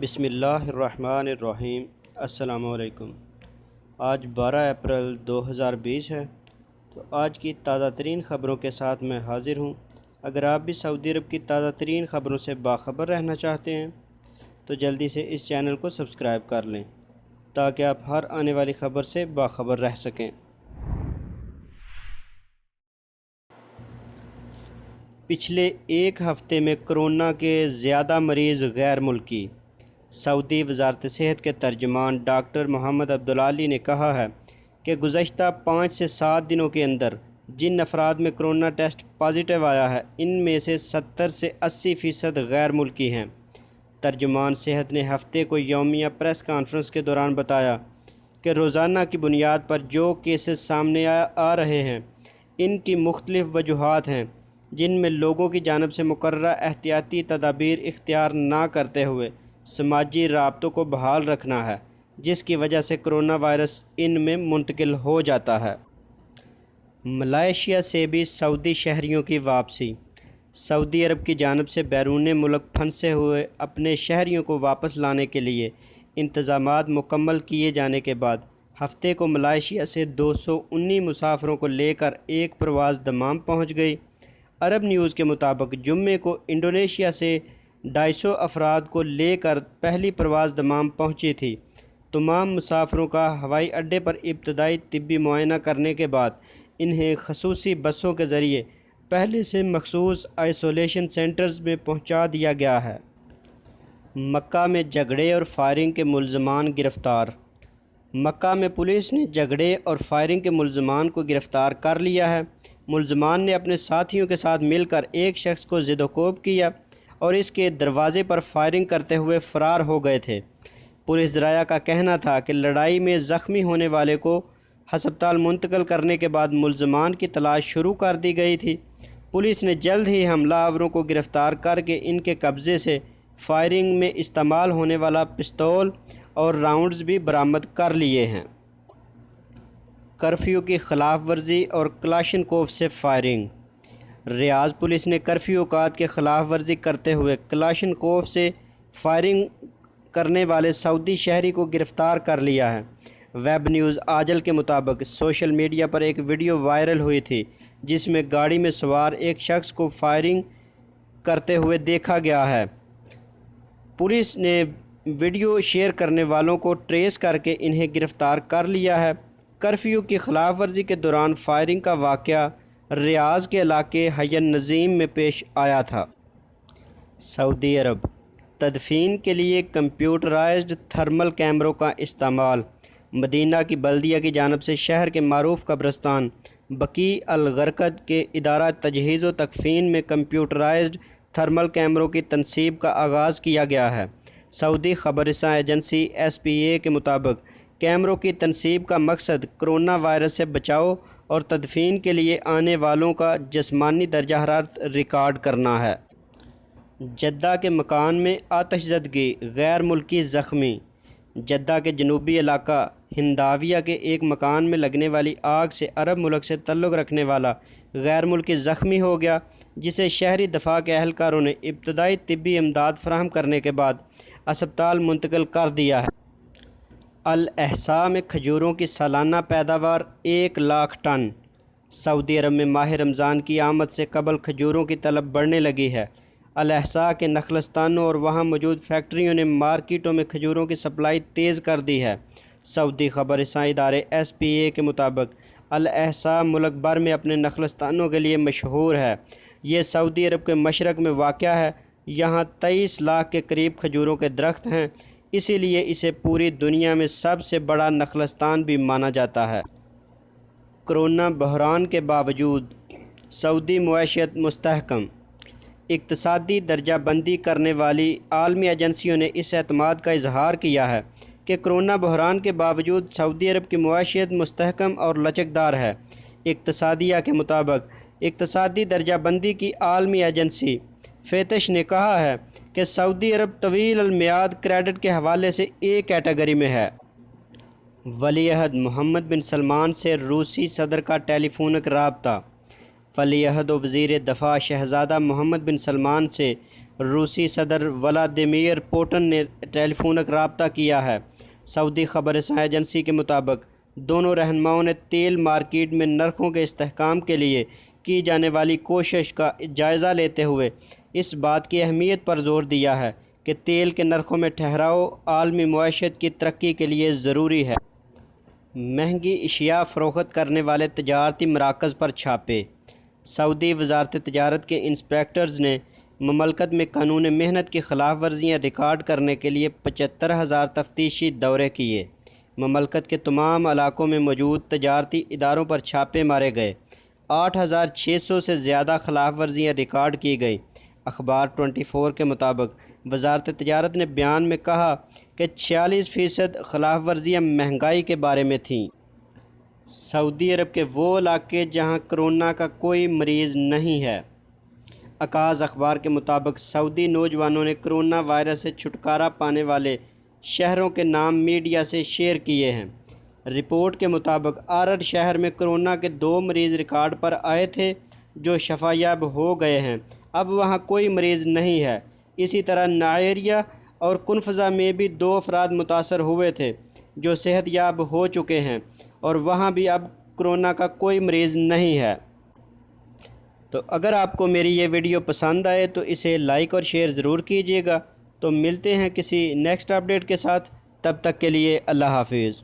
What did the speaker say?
بسم اللہ الرحمن الرحیم۔ السلام علیکم۔ آج 12 اپریل 2020 ہے، تو آج کی تازہ ترین خبروں کے ساتھ میں حاضر ہوں۔ اگر آپ بھی سعودی عرب کی تازہ ترین خبروں سے باخبر رہنا چاہتے ہیں تو جلدی سے اس چینل کو سبسکرائب کر لیں تاکہ آپ ہر آنے والی خبر سے باخبر رہ سکیں۔ پچھلے ایک ہفتے میں کرونا کے زیادہ مریض غیر ملکی۔ سعودی وزارت صحت کے ترجمان ڈاکٹر محمد عبدالعالی نے کہا ہے کہ گزشتہ 5 سے 7 دنوں کے اندر جن افراد میں کرونا ٹیسٹ پازیٹیو آیا ہے، ان میں سے 70 سے 80% غیر ملکی ہیں۔ ترجمان صحت نے ہفتے کو یومیہ پریس کانفرنس کے دوران بتایا کہ روزانہ کی بنیاد پر جو کیسز سامنے آ رہے ہیں، ان کی مختلف وجوہات ہیں، جن میں لوگوں کی جانب سے مقررہ احتیاطی تدابیر اختیار نہ کرتے ہوئے سماجی رابطوں کو بحال رکھنا ہے، جس کی وجہ سے کرونا وائرس ان میں منتقل ہو جاتا ہے۔ ملائیشیا سے بھی سعودی شہریوں کی واپسی۔ سعودی عرب کی جانب سے بیرون ملک پھنسے ہوئے اپنے شہریوں کو واپس لانے کے لیے انتظامات مکمل کیے جانے کے بعد ہفتے کو ملائیشیا سے 219 مسافروں کو لے کر ایک پرواز دمام پہنچ گئی۔ عرب نیوز کے مطابق جمعے کو انڈونیشیا سے 250 افراد کو لے کر پہلی پرواز دمام پہنچی تھی۔ تمام مسافروں کا ہوائی اڈے پر ابتدائی طبی معائنہ کرنے کے بعد انہیں خصوصی بسوں کے ذریعے پہلے سے مخصوص آئسولیشن سینٹرز میں پہنچا دیا گیا ہے۔ مکہ میں جھگڑے اور فائرنگ کے ملزمان گرفتار۔ مکہ میں پولیس نے جھگڑے اور فائرنگ کے ملزمان کو گرفتار کر لیا ہے۔ ملزمان نے اپنے ساتھیوں کے ساتھ مل کر ایک شخص کو زد و کوب کیا اور اس کے دروازے پر فائرنگ کرتے ہوئے فرار ہو گئے تھے۔ پولیس ذرائع کا کہنا تھا کہ لڑائی میں زخمی ہونے والے کو ہسپتال منتقل کرنے کے بعد ملزمان کی تلاش شروع کر دی گئی تھی۔ پولیس نے جلد ہی حملہ آوروں کو گرفتار کر کے ان کے قبضے سے فائرنگ میں استعمال ہونے والا پستول اور راؤنڈز بھی برآمد کر لیے ہیں۔ کرفیو کی خلاف ورزی اور کلاشنکوف سے فائرنگ۔ ریاض پولیس نے کرفیو اوقات کے خلاف ورزی کرتے ہوئے کلاشنکوف سے فائرنگ کرنے والے سعودی شہری کو گرفتار کر لیا ہے۔ ویب نیوز آجل کے مطابق سوشل میڈیا پر ایک ویڈیو وائرل ہوئی تھی جس میں گاڑی میں سوار ایک شخص کو فائرنگ کرتے ہوئے دیکھا گیا ہے۔ پولیس نے ویڈیو شیئر کرنے والوں کو ٹریس کر کے انہیں گرفتار کر لیا ہے۔ کرفیو کی خلاف ورزی کے دوران فائرنگ کا واقعہ ریاض کے علاقے حی النظیم میں پیش آیا تھا۔ سعودی عرب تدفین کے لیے کمپیوٹرائزڈ تھرمل کیمروں کا استعمال۔ مدینہ کی بلدیہ کی جانب سے شہر کے معروف قبرستان بقیع الغرقد کے ادارہ تجہیز و تکفین میں کمپیوٹرائزڈ تھرمل کیمروں کی تنصیب کا آغاز کیا گیا ہے۔ سعودی خبر رساں ایجنسی SPA کے مطابق کیمروں کی تنصیب کا مقصد کرونا وائرس سے بچاؤ اور تدفین کے لیے آنے والوں کا جسمانی درجہ حرارت ریکارڈ کرنا ہے۔ جدہ کے مکان میں آتش زدگی، غیر ملکی زخمی۔ جدہ کے جنوبی علاقہ ہنداویہ کے ایک مکان میں لگنے والی آگ سے عرب ملک سے تعلق رکھنے والا غیر ملکی زخمی ہو گیا، جسے شہری دفاع کے اہلکاروں نے ابتدائی طبی امداد فراہم کرنے کے بعد ہسپتال منتقل کر دیا ہے۔ الاحساء میں کھجوروں کی سالانہ پیداوار 1 لاکھ ٹن۔ سعودی عرب میں ماہ رمضان کی آمد سے قبل کھجوروں کی طلب بڑھنے لگی ہے۔ الاحساء کے نخلستانوں اور وہاں موجود فیکٹریوں نے مارکیٹوں میں کھجوروں کی سپلائی تیز کر دی ہے۔ سعودی خبر رساں ادارے SPA کے مطابق الاحساء ملک بھر میں اپنے نخلستانوں کے لیے مشہور ہے۔ یہ سعودی عرب کے مشرق میں واقع ہے۔ یہاں 23 لاکھ کے قریب کھجوروں کے درخت ہیں، اسی لیے اسے پوری دنیا میں سب سے بڑا نخلستان بھی مانا جاتا ہے۔ کرونا بحران کے باوجود سعودی معیشت مستحکم۔ اقتصادی درجہ بندی کرنے والی عالمی ایجنسیوں نے اس اعتماد کا اظہار کیا ہے کہ کرونا بحران کے باوجود سعودی عرب کی معیشت مستحکم اور لچکدار ہے۔ اقتصادیہ کے مطابق اقتصادی درجہ بندی کی عالمی ایجنسی فیتش نے کہا ہے کہ سعودی عرب طویل المیعاد کریڈٹ کے حوالے سے A کیٹیگری میں ہے۔ ولی عہد محمد بن سلمان سے روسی صدر کا ٹیلی فونک رابطہ۔ ولی عہد و وزیر دفاع شہزادہ محمد بن سلمان سے روسی صدر ولادیمیر پوٹن نے ٹیلی فونک رابطہ کیا ہے۔ سعودی خبر رساں ایجنسی کے مطابق دونوں رہنماؤں نے تیل مارکیٹ میں نرخوں کے استحکام کے لیے کی جانے والی کوشش کا جائزہ لیتے ہوئے اس بات کی اہمیت پر زور دیا ہے کہ تیل کے نرخوں میں ٹھہراؤ عالمی معیشت کی ترقی کے لیے ضروری ہے۔ مہنگی اشیاء فروخت کرنے والے تجارتی مراکز پر چھاپے۔ سعودی وزارت تجارت کے انسپیکٹرز نے مملکت میں قانون محنت کی خلاف ورزیاں ریکارڈ کرنے کے لیے 75,000 تفتیشی دورے کیے۔ مملکت کے تمام علاقوں میں موجود تجارتی اداروں پر چھاپے مارے گئے۔ 8,600 سے زیادہ خلاف ورزیاں ریکارڈ کی گئیں۔ اخبار 24 کے مطابق وزارت تجارت نے بیان میں کہا کہ 46% خلاف ورزیاں مہنگائی کے بارے میں تھیں۔ سعودی عرب کے وہ علاقے جہاں کرونا کا کوئی مریض نہیں ہے۔ عکاظ اخبار کے مطابق سعودی نوجوانوں نے کرونا وائرس سے چھٹکارا پانے والے شہروں کے نام میڈیا سے شیئر کیے ہیں۔ رپورٹ کے مطابق آرڈ شہر میں کرونا کے 2 مریض ریکارڈ پر آئے تھے جو شفا یاب ہو گئے ہیں۔ اب وہاں کوئی مریض نہیں ہے۔ اسی طرح نائریا اور قنفذہ میں بھی 2 افراد متاثر ہوئے تھے جو صحت یاب ہو چکے ہیں اور وہاں بھی اب کرونا کا کوئی مریض نہیں ہے۔ تو اگر آپ کو میری یہ ویڈیو پسند آئے تو اسے لائک اور شیئر ضرور کیجیے گا۔ تو ملتے ہیں کسی نیکسٹ اپڈیٹ کے ساتھ، تب تک کے لیے اللہ حافظ۔